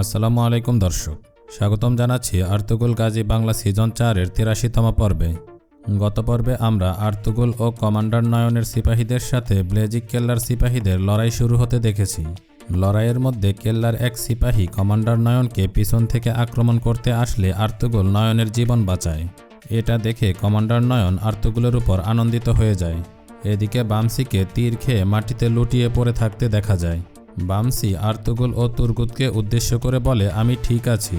আসসালামু আলাইকুম দর্শক, স্বাগতম জানাচ্ছি আর্তুগুল গাজী বাংলা সিজন 4-এর 83তম পর্বে। গত পর্বে আমরা আর্তুগুল ও কমান্ডার নয়নের সিপাহীদের সাথে ব্লেজিক কেল্লার সিপাহীদের লড়াই শুরু হতে দেখেছি। লড়াইয়ের মধ্যে কেল্লার এক সিপাহী কমান্ডার নয়নকে পিছন থেকে আক্রমণ করতে আসলে আর্তুগুল নয়নের জীবন বাঁচায়। এটা দেখে কমান্ডার নয়ন আর্তুগুলের উপর আনন্দিত হয়ে যায়। এদিকে বামসিকে তীর খেয়ে মাটিতে লুটিয়ে পড়ে থাকতে দেখা যায়। বামসি আর্তুগুল ও তুর্গুতকে উদ্দেশ্য করে বলে, আমি ঠিক আছি।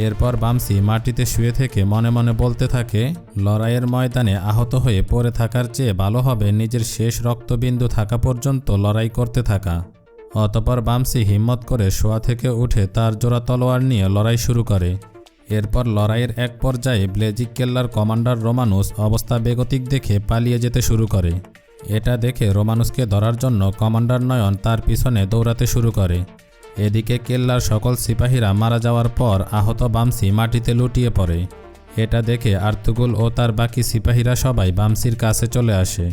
এরপর বামসি মাটিতে শুয়ে থেকে মনে মনে বলতে থাকে, লড়াইয়ের ময়দানে আহত হয়ে পড়ে থাকার চেয়ে ভালো হবে নিজের শেষ রক্তবিন্দু থাকা পর্যন্ত লড়াই করতে থাকা। অতপর বামসি হিম্মত করে শোয়া থেকে উঠে তার জোড়া তলোয়ার নিয়ে লড়াই শুরু করে। এরপর লড়াইয়ের এক পর্যায়ে ব্লেজিক কেল্লার কমান্ডার রোমানুস অবস্থা বেগতিক দেখে পালিয়ে যেতে শুরু করে। এটা দেখে রোমানুসকে ধরার জন্য কমান্ডার নয়ন তার পিছনে দৌড়াতে শুরু করে। এদিকে কেল্লার সকল সিপাহীরা মারা যাওয়ার পর আহত বামসি মাটিতে লুটিয়ে পড়ে। এটা দেখে আর্তুগুল ও তার বাকি সিপাহীরা সবাই বামসির কাছে চলে আসে।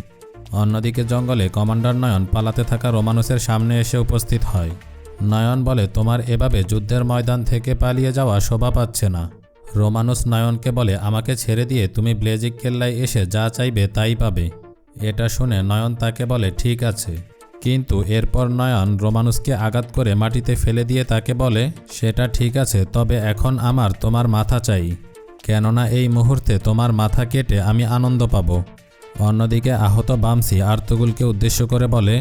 অন্যদিকে জঙ্গলে কমান্ডার নয়ন পালাতে থাকা রোমানুসের সামনে এসে উপস্থিত হয়। নয়ন বলে, তোমার এভাবে যুদ্ধের ময়দান থেকে পালিয়ে যাওয়া শোভা পাচ্ছে না। রোমানুস নয়নকে বলে, আমাকে ছেড়ে দিয়ে তুমি ব্লেজিক কেল্লায় এসে যা চাইবে তাই পাবে। এটা শুনে নয়ন তাকে বলে, ঠিক আছে। কিন্তু এরপর নয়ন রোমানুসকে আঘাত করে মাটিতে ফেলে দিয়ে তাকে বলে, সেটা ঠিক আছে, তবে এখন আমার তোমার মাথা চাই, কেননা এই মুহূর্তে তোমার মাথা কেটে আমি আনন্দ পাব। অন্যদিকে আহত বামসি আর্তুগুলকে উদ্দেশ্য করে বলে,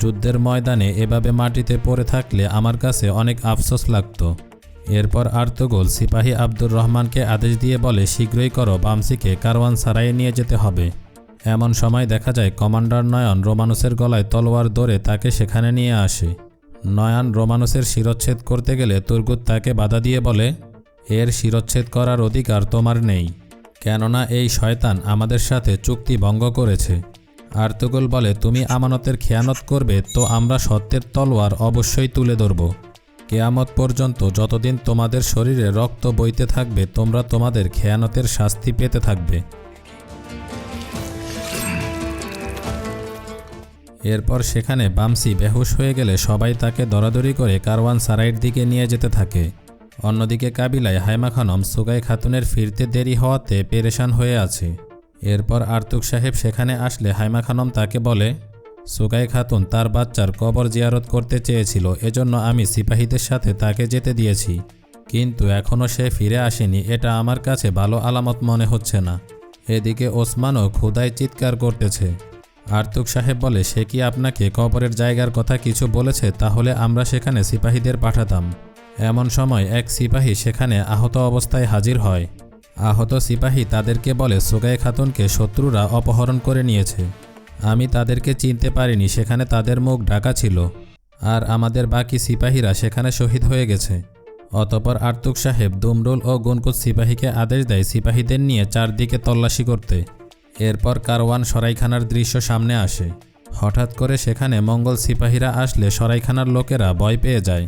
যুদ্ধের ময়দানে এভাবে মাটিতে পড়ে থাকলে আমার কাছে অনেক আফসোস লাগতো। এরপর আর্তুগুল সিপাহী আব্দুর রহমানকে আদেশ দিয়ে বলে, শীঘ্রই করো, বামসিকে কারওয়ান সারাইয়ে নিয়ে যেতে হবে। এমন সময় দেখা যায় কমান্ডার নয়ন রোমানুসের গলায় তলোয়ার ধরে তাকে সেখানে নিয়ে আসে। নয়ন রোমানুসের শিরচ্ছেদ করতে গেলে তুর্গুত তাকে বাধা দিয়ে বলে, এর শিরচ্ছেদ করার অধিকার তোমার নেই, কেননা এই শয়তান আমাদের সাথে চুক্তি ভঙ্গ করেছে। আর্তুগুল বলে, তুমি আমানতের খেয়ানত করবে তো আমরা সত্যের তলোয়ার অবশ্যই তুলে ধরব। কেয়ামত পর্যন্ত যতদিন তোমাদের শরীরে রক্ত বইতে থাকবে তোমরা তোমাদের খেয়ানতের শাস্তি পেতে থাকবে। এরপর সেখানে বামসি বেহুশ হয়ে গেলে সবাই তাকে দরাদরি করে কারওয়ান সারাইয়ের দিকে নিয়ে যেতে থাকে। অন্যদিকে কাবিলায় হাইমা খানম সুগাই খাতুনের ফিরতে দেরি হওয়াতে পেরেশান হয়ে আছে। এরপর আর্তুক সাহেব সেখানে আসলে হাইমা খানম তাকে বলে, সুগাই খাতুন তার বাচ্চার কবর জিয়ারত করতে চেয়েছিল, এজন্য আমি সিপাহীদের সাথে তাকে যেতে দিয়েছি, কিন্তু এখনও সে ফিরে আসেনি। এটা আমার কাছে ভালো আলামত মনে হচ্ছে না। এদিকে ওসমানও ক্ষুধায় চিৎকার করতেছে। আর্তুক সাহেব বলে, সে কি আপনাকে কবরের জায়গার কথা কিছু বলেছে? তাহলে আমরা সেখানে সিপাহীদের পাঠাতাম। এমন সময় এক সিপাহী সেখানে আহত অবস্থায় হাজির হয়। আহত সিপাহী তাদেরকে বলে, সুগাই খাতুনকে শত্রুরা অপহরণ করে নিয়েছে। আমি তাদেরকে চিনতে পারিনি, সেখানে তাদের মুখ ঢাকা ছিল, আর আমাদের বাকি সিপাহীরা সেখানে শহীদ হয়ে গেছে। অতপর আর্তুক সাহেব দুমরুল ও গুনকুত সিপাহীকে আদেশ দেয় সিপাহীদের নিয়ে চারদিকে তল্লাশি করতে। এরপর কারওয়ান সরাইখানার দৃশ্য সামনে আসে। হঠাৎ করে সেখানে মঙ্গল সিপাহীরা আসলে সরাইখানার লোকেরা ভয় পেয়ে যায়।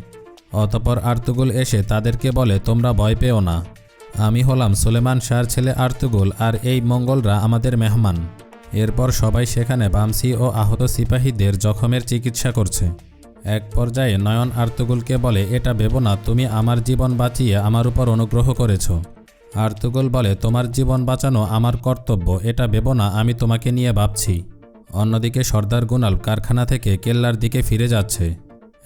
অতপর আর্তুগুল এসে তাদেরকে বলে, তোমরা ভয় পেও না, আমি হলাম সুলেমান শাহর ছেলে আর্তুগুল, আর এই মঙ্গলরা আমাদের মেহমান। এরপর সবাই সেখানে বামসি ও আহত সিপাহীদের জখমের চিকিৎসা করছে। এক পর্যায়ে নয়ন আর্তুগুলকে বলে, এটা ভেবো না তুমি আমার জীবন বাঁচিয়ে আমার উপর অনুগ্রহ করেছ। আর্তুগুল বলে, তোমার জীবন বাঁচানো আমার কর্তব্য, এটা ভেবো না আমি তোমাকে নিয়ে ভাবছি। অন্যদিকে সর্দার গুনাল কারখানা থেকে কেল্লার দিকে ফিরে যাচ্ছে।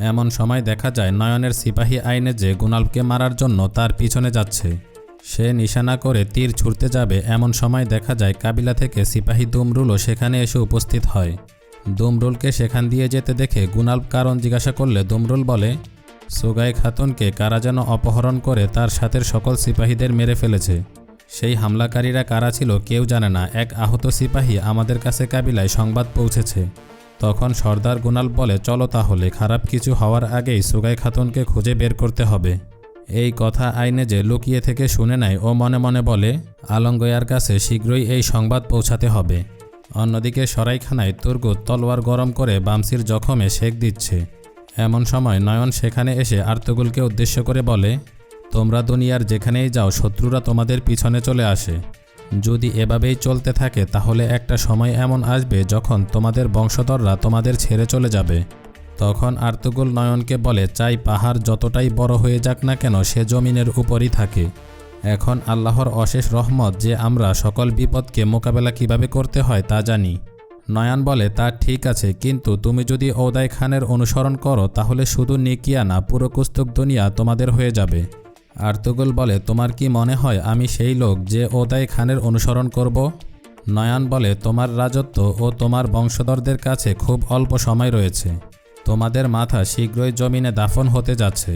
এমন সময় দেখা যায় নয়নের সিপাহী আইনে যে গুনালকে মারার জন্য তার পিছনে যাচ্ছে। সে নিশানা করে তীর ছুঁড়তে যাবে, এমন সময় দেখা যায় কাবিলা থেকে সিপাহী দুমরুলও সেখানে এসে উপস্থিত হয়। দুমরুলকে সেখান দিয়ে যেতে দেখে গুনাল কারণ জিজ্ঞাসা করলে দুমরুল বলে, সুগাই খাতুনকে কারা যেন অপহরণ করে তার সাথের সকল সিপাহীদের মেরে ফেলেছে। সেই হামলাকারীরা কারা ছিল কেউ জানে না। এক আহত সিপাহী আমাদের কাছে কাবিলায় সংবাদ পৌঁছেছে। তখন সর্দার গুনাল বলে, চলো তাহলে, খারাপ কিছু হওয়ার আগেই সুগাই খাতুনকে খুঁজে বের করতে হবে। এই কথা আইনে যে লুকিয়ে থেকে শুনে নেয় ও মনে মনে বলে, আলমগয়ার কাছে শীঘ্রই এই সংবাদ পৌঁছাতে হবে। অন্যদিকে সরাইখানায় তুর্গুত তলোয়ার গরম করে বামসির জখমে সেক দিচ্ছে। এমন সময় নয়ন সেখানে এসে আর্তুগুলকে উদ্দেশ্য করে বলে, তোমরা দুনিয়ার যেখানেই যাও শত্রুরা তোমাদের পিছনে চলে আসে। যদি এভাবেই চলতে থাকে তাহলে একটা সময় এমন আসবে যখন তোমাদের বংশধররা তোমাদের ছেড়ে চলে যাবে। তখন আর্তুগুল নয়নকে বলে, চাই পাহাড় যতটাই বড় হয়ে যাক না কেন, সে জমিনের উপরই থাকে। এখন আল্লাহর অশেষ রহমত যে আমরা সকল বিপদকে মোকাবেলা কিভাবে করতে হয় তা জানি। নয়ন বলে, তা ঠিক আছে, কিন্তু তুমি যদি ওদাই খানের অনুসরণ করো তাহলে শুধু নেকিয়া না, পুরো কুস্তুক দুনিয়া তোমাদের হয়ে যাবে। আর্তুগুল বলে, তোমার কি মনে হয় আমি সেই লোক যে ওদাই খানের অনুসরণ করব? নয়ন বলে, তোমার রাজত্ব ও তোমার বংশধরদের কাছে খুব অল্প সময় রয়েছে। তোমাদের মাথা শীঘ্রই জমিনে দাফন হতে যাচ্ছে।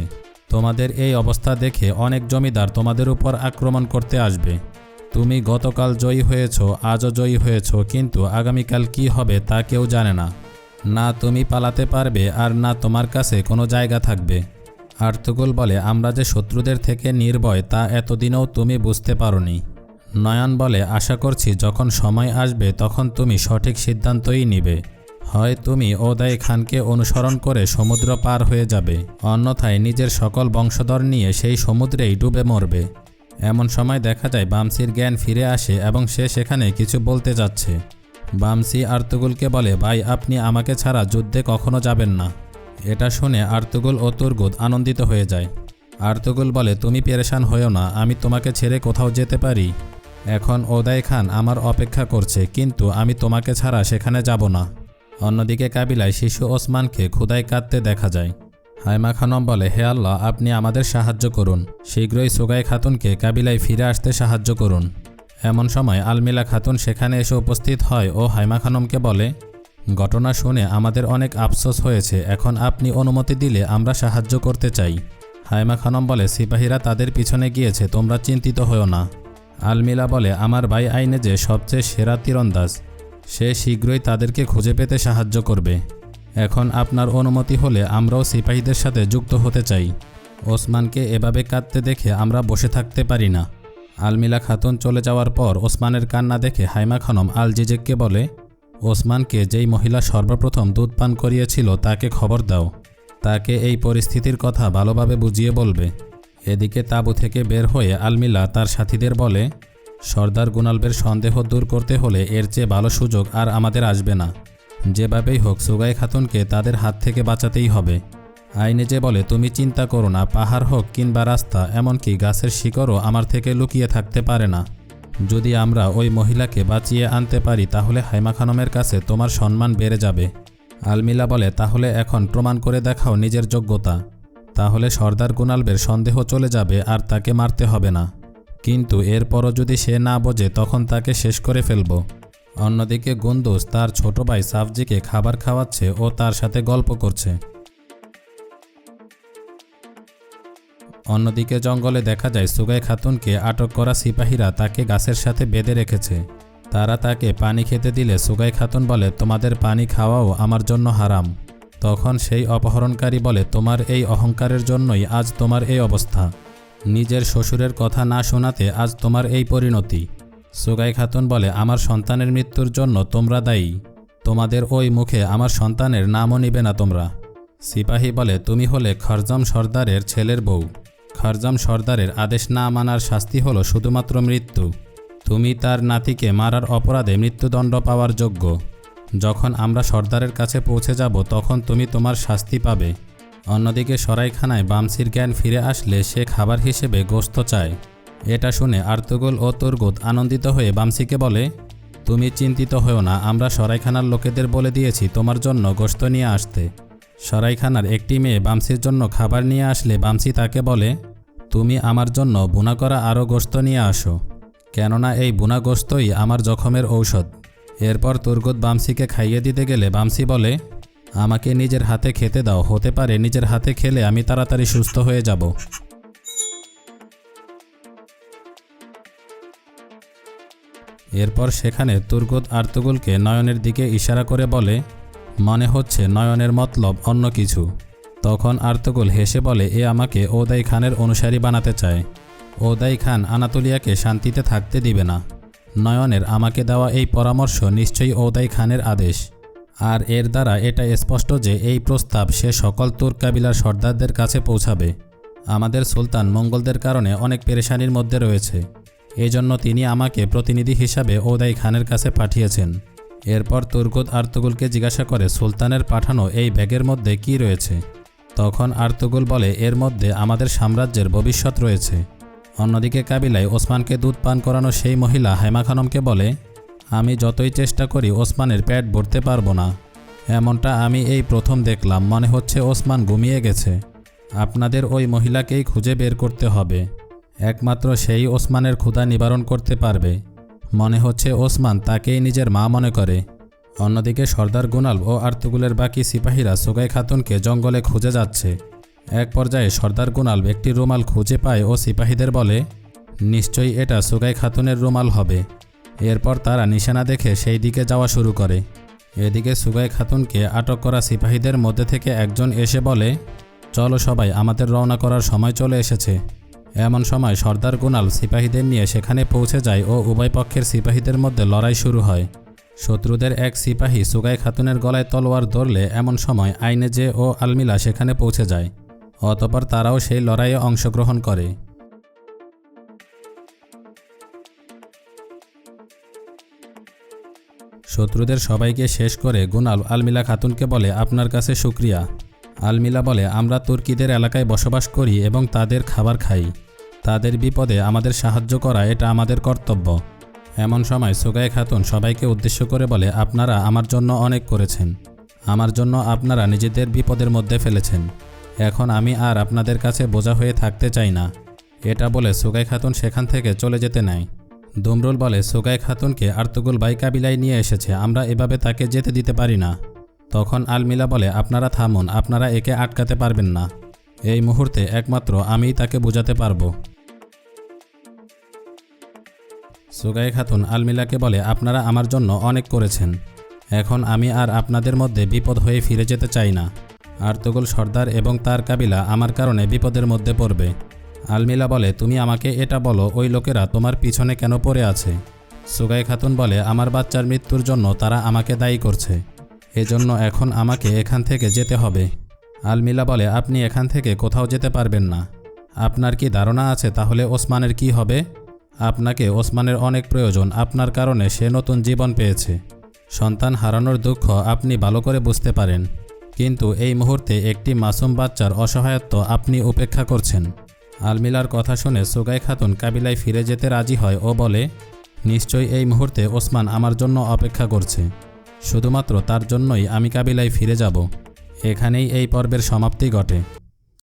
তোমাদের এই অবস্থা দেখে অনেক জমিদার তোমাদের উপর আক্রমণ করতে আসবে। তুমি গতকাল জয়ী হয়েছ, আজও জয়ী হয়েছ, কিন্তু আগামীকাল কি হবে তা কেউ জানে না। না তুমি পালাতে পারবে আর না তোমার কাছে কোনো জায়গা থাকবে। আর্তুগুল বলে, আমরা যে শত্রুদের থেকে নির্ভয় তা এতদিনেও তুমি বুঝতে পারোনি। নয়ন বলে, আশা করছি যখন সময় আসবে তখন তুমি সঠিক সিদ্ধান্তই নিবে। হয় তুমি ওদাই খানকে অনুসরণ করে সমুদ্র পার হয়ে যাবে, অন্যথায় নিজের সকল বংশধর নিয়ে সেই সমুদ্রেই ডুবে মরবে। এমন সময় দেখা যায় বামসির জ্ঞান ফিরে আসে এবং সে সেখানে কিছু বলতে যাচ্ছে। বামসি আর্তুগুলকে বলে, ভাই আপনি আমাকে ছাড়া যুদ্ধে কখনো যাবেন না। এটা শুনে আর্তুগুল ও তুর্গুদ আনন্দিত হয়ে যায়। আর্তুগুল বলে, তুমি পেরেশান হয়েও না, আমি তোমাকে ছেড়ে কোথাও যেতে পারি। এখন ওদাই খান আমার অপেক্ষা করছে, কিন্তু আমি তোমাকে ছাড়া সেখানে যাব না। অন্যদিকে কাবিলায় শিশু ওসমানকে ক্ষুধায় কাঁদতে দেখা যায়। হাইমা খানম বলে, হে আল্লাহ, আপনি আমাদের সাহায্য করুন, শীঘ্রই সুগাই খাতুনকে কাবিলায় ফিরে আসতে সাহায্য করুন। এমন সময় আলমিলা খাতুন সেখানে এসে উপস্থিত হয় ও হাইমা খানমকে বলে, ঘটনা শুনে আমাদের অনেক আফসোস হয়েছে, এখন আপনি অনুমতি দিলে আমরা সাহায্য করতে চাই। হাইমা খানম বলে, সিপাহীরা তাদের পিছনে গিয়েছে, তোমরা চিন্তিত হও না। আলমিলা বলে, আমার ভাই আইনে যে সবচেয়ে সেরা তীরন্দাজ, সে শীঘ্রই তাদেরকে খুঁজে পেতে সাহায্য করবে। এখন আপনার অনুমতি হলে আমরাও সিপাহীদের সাথে যুক্ত হতে চাই। ওসমানকে এভাবে কাঁদতে দেখে আমরা বসে থাকতে পারি না। আলমিলা খাতুন চলে যাওয়ার পর ওসমানের কান্না দেখে হাইমা খানম আল জিজেককে বলে, ওসমানকে যেই মহিলা সর্বপ্রথম দুধ পান করিয়েছিল তাকে খবর দাও, তাকে এই পরিস্থিতির কথা ভালোভাবে বুঝিয়ে বলবে। এদিকে তাঁবু থেকে বের হয়ে আলমিলা তার সাথীদের বলে, সর্দার গুনালবের সন্দেহ দূর করতে হলে এর চেয়ে ভালো সুযোগ আর আমাদের আসবে না। যেভাবেই হোক সুগাই খাতুনকে তাদের হাত থেকে বাঁচাতেই হবে। আইনে যে বলে, তুমি চিন্তা করো না, পাহাড় হোক কিংবা রাস্তা, এমনকি গাছের শিকড়ও আমার থেকে লুকিয়ে থাকতে পারে না। যদি আমরা ওই মহিলাকে বাঁচিয়ে আনতে পারি তাহলে হাইমা খানমের কাছে তোমার সম্মান বেড়ে যাবে। আলমিলা বলে, তাহলে এখন প্রমাণ করে দেখাও নিজের যোগ্যতা, তাহলে সর্দার গুনালবের সন্দেহ চলে যাবে আর তাকে মারতে হবে না। কিন্তু এরপরও যদি সে না বোঝে তখন তাকে শেষ করে ফেলব। অন্যদিকে গুন্দুজ তার ছোট ভাই সাফজিকে খাবার খাওয়াচ্ছে ও তার সাথে গল্প করছে। অন্যদিকে জঙ্গলে দেখা যায় সুগাই খাতুনকে আটক করা সিপাহীরা তাকে গাছের সাথে বেঁধে রেখেছে। তারা তাকে পানি খেতে দিলে সুগাই খাতুন বলে, তোমাদের পানি খাওয়াও আমার জন্য হারাম। তখন সেই অপহরণকারী বলে, তোমার এই অহংকারের জন্যই আজ তোমার এই অবস্থা। নিজের শ্বশুরের কথা না শোনাতে আজ তোমার এই পরিণতি। সুগাই খাতুন বলে, আমার সন্তানের মৃত্যুর জন্য তোমরা দায়ী, তোমাদের ওই মুখে আমার সন্তানের নামও নিবে না তোমরা। সিপাহী বলে, তুমি হলে খরজম সর্দারের ছেলের বউ, খরজম সর্দারের আদেশ না মানার শাস্তি হলো শুধুমাত্র মৃত্যু। তুমি তার নাতিকে মারার অপরাধে মৃত্যুদণ্ড পাওয়ার যোগ্য। যখন আমরা সর্দারের কাছে পৌঁছে যাব তখন তুমি তোমার শাস্তি পাবে। অন্যদিকে সরাইখানায় বামসির জ্ঞান ফিরে আসলে সে খাবার হিসেবে গোশত চায়। এটা শুনে আর্তুগুল ও তুর্গুদ আনন্দিত হয়ে বামসিকে বলে, তুমি চিন্তিত হও না, আমরা সরাইখানার লোকেদের বলে দিয়েছি তোমার জন্য গোশত নিয়ে আসতে। সরাইখানার একটি মেয়ে বামসির জন্য খাবার নিয়ে আসলে বামসি তাকে বলে, তুমি আমার জন্য বুনা করা আরও গোশত নিয়ে আসো, কেননা এই বুনা গোশতই আমার জখমের ঔষধ। এরপর তুর্গুদ বামসিকে খাইয়ে দিতে গেলে বামসি বলে, আমাকে নিজের হাতে খেতে দাও, হতে পারে নিজের হাতে খেলে আমি তাড়াতাড়ি সুস্থ হয়ে যাব। এরপর সেখানে তুর্গুদ আর্তুগুলকে নয়নের দিকে ইশারা করে বলে, মনে হচ্ছে নয়নের মতলব অন্য কিছু। তখন আর্তুগুল হেসে বলে, এ আমাকে ওদাই খানের অনুসারী বানাতে চায়। ওদাই খান আনাতোলিয়াকে শান্তিতে থাকতে দিবে না। নয়নের আমাকে দেওয়া এই পরামর্শ নিশ্চয়ই ওদাই খানের আদেশ। আর এর দ্বারা এটা স্পষ্ট যে এই প্রস্তাব সে সকল তুর্ক কাবিলার সর্দারদের কাছে পৌঁছাবে। আমাদের সুলতান মঙ্গলদের কারণে অনেক পেরেশানির মধ্যে রয়েছে, এজন্য তিনি আমাকে প্রতিনিধি হিসাবে ওদাই খানের কাছে পাঠিয়েছেন। এরপর তুর্গুত আর্তুগুলকে জিজ্ঞাসা করে সুলতানের পাঠানো এই ব্যাগের মধ্যে কি রয়েছে। তখন আর্তুগুল বলে এর মধ্যে আমাদের সাম্রাজ্যের ভবিষ্যৎ রয়েছে। অন্যদিকে কাবিলায় ওসমানকে দুধ পান করানো সেই মহিলা হাইমা খানমকে বলে, আমি যতই চেষ্টা করি ওসমানের পেট ভরতে পারবো না। এমনটা আমি এই প্রথম দেখলাম, মনে হচ্ছে ওসমান ঘুমিয়ে গেছে। আপনাদের ওই মহিলাকেই খুঁজে বের করতে হবে, একমাত্র সেই ওসমানের ক্ষুধা নিবারণ করতে পারবে। মনে হচ্ছে ওসমান তাকেই নিজের মা মনে করে। অন্যদিকে সর্দার গুনালব ও আর্তুগুলের বাকি সিপাহীরা সুগাই খাতুনকে জঙ্গলে খুঁজে যাচ্ছে। এক পর্যায়ে সর্দার গুনালব একটি রুমাল খুঁজে পায় ও সিপাহীদের বলে, নিশ্চয়ই এটা সুগাই খাতুনের রুমাল হবে। এরপর তারা নিশানা দেখে সেই দিকে যাওয়া শুরু করে। এদিকে সুগাই খাতুনকে আটক করা সিপাহীদের মধ্যে থেকে একজন এসে বলে, চলো সবাই, আমাদের রওনা করার সময় চলে এসেছে। এমন সময় সর্দার গুনাল সিপাহীদের নিয়ে সেখানে পৌঁছে যায় ও উভয় পক্ষের সিপাহীদের মধ্যে লড়াই শুরু হয়। শত্রুদের এক সিপাহী সুগাই খাতুনের গলায় তলোয়ার ধরলে এমন সময় আইনেজে ও আলমিলা সেখানে পৌঁছে যায়। অতঃপর তারাও সেই লড়াইয়ে অংশগ্রহণ করে। শত্রুদের সবাইকে শেষ করে গুনাল আলমিলা খাতুনকে বলে, আপনার কাছে শুকরিয়া। আলমিলা বলে, আমরা তুর্কিদের এলাকায় বসবাস করি এবং তাদের খাবার খাই। তাদের বিপদে আমাদের সাহায্য করা এটা আমাদের কর্তব্য। এমন সময় সুগাই খাতুন সবাইকে উদ্দেশ্য করে বলে, আপনারা আমার জন্য অনেক করেছেন। আমার জন্য আপনারা নিজেদের বিপদের মধ্যে ফেলেছেন। এখন আমি আর আপনাদের কাছে বোঝা হয়ে থাকতে চাই না। এটা বলে সুগাই খাতুন সেখান থেকে চলে যেতে নেয়। দুমরুল বলে, সুগাই খাতুনকে আর্তুগুল বাই কাবিলায় নিয়ে এসেছে, আমরা এভাবে তাকে যেতে দিতে পারি না। তখন আলমিলা বলে, আপনারা থামুন, আপনারা একে আটকাতে পারবেন না। এই মুহূর্তে একমাত্র আমিই তাকে বোঝাতে পারবো। সুগাই খাতুন আলমিলাকে বলে, আপনারা আমার জন্য অনেক করেছেন। এখন আমি আর আপনাদের মধ্যে বিপদ হয়ে ফিরে যেতে চাই না। আর্তুগুল সর্দার এবং তার কাবিলা আমার কারণে বিপদের মধ্যে পড়বে। আলমিলা বলে, তুমি আমাকে এটা বলো, ওই লোকেরা তোমার পিছনে কেন পড়ে আছে? সুগাই খাতুন বলে, আমার বাচ্চার মৃত্যুর জন্য তারা আমাকে দায়ী করছে, এজন্য এখন আমাকে এখান থেকে যেতে হবে। আলমিলা বলে, আপনি এখান থেকে কোথাও যেতে পারবেন না। আপনার কি ধারণা আছে তাহলে ওসমানের কি হবে? আপনাকে ওসমানের অনেক প্রয়োজন, আপনার কারণে সে নতুন জীবন পেয়েছে। সন্তান হারানোর দুঃখ আপনি ভালো করে বুঝতে পারেন, কিন্তু এই মুহূর্তে একটি মাসুম বাচ্চার অসহায়ত্ব আপনি উপেক্ষা করছেন। আলমিলার কথা শুনে সুগাই খাতুন কাবিলায় ফিরে যেতে রাজি হয় ও বলে, নিশ্চয়ই এই মুহূর্তে ওসমান আমার জন্য অপেক্ষা করছে। শুধুমাত্র তার জন্যই আমি কাবিলায় ফিরে যাব। এখানেই এই পর্বের সমাপ্তি ঘটে।